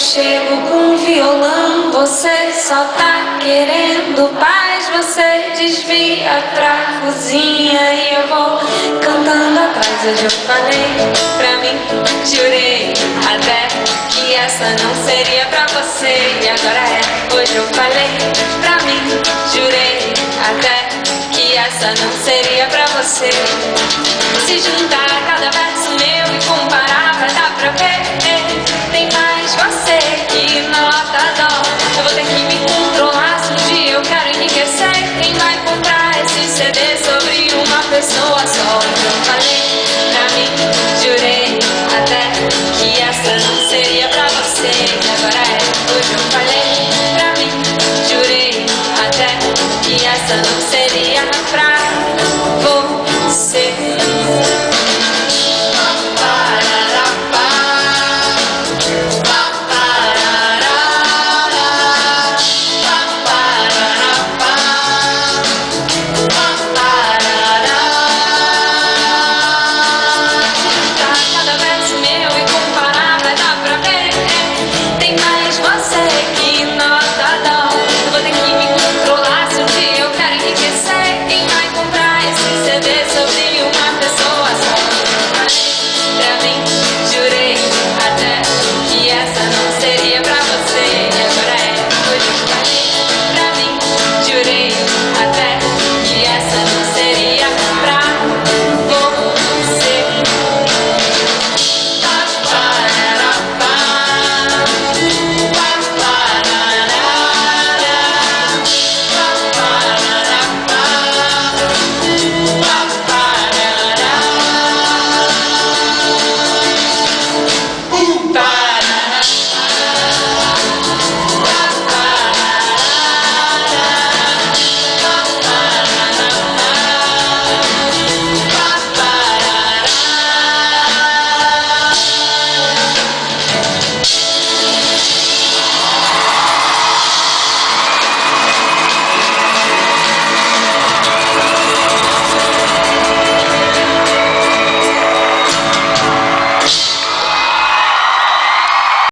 chego com um violão, você só tá querendo paz. Você desvia pra cozinha e eu vou cantando atrás. Hoje eu falei pra mim, jurei até que essa não seria pra você, e agora é. Hoje eu falei pra mim, jurei até que essa não seria pra você. Se juntar cada verso meu e comparar, vai dar pra ver. Tem mais você que nota dó. Eu vou ter que me controlar se um dia eu quero enriquecer. Quem vai comprar esse CD sobre uma pessoa só? Eu falei pra mim, jurei até que essa não seria pra você, e agora é. Hoje eu falei pra mim, jurei até que essa não seria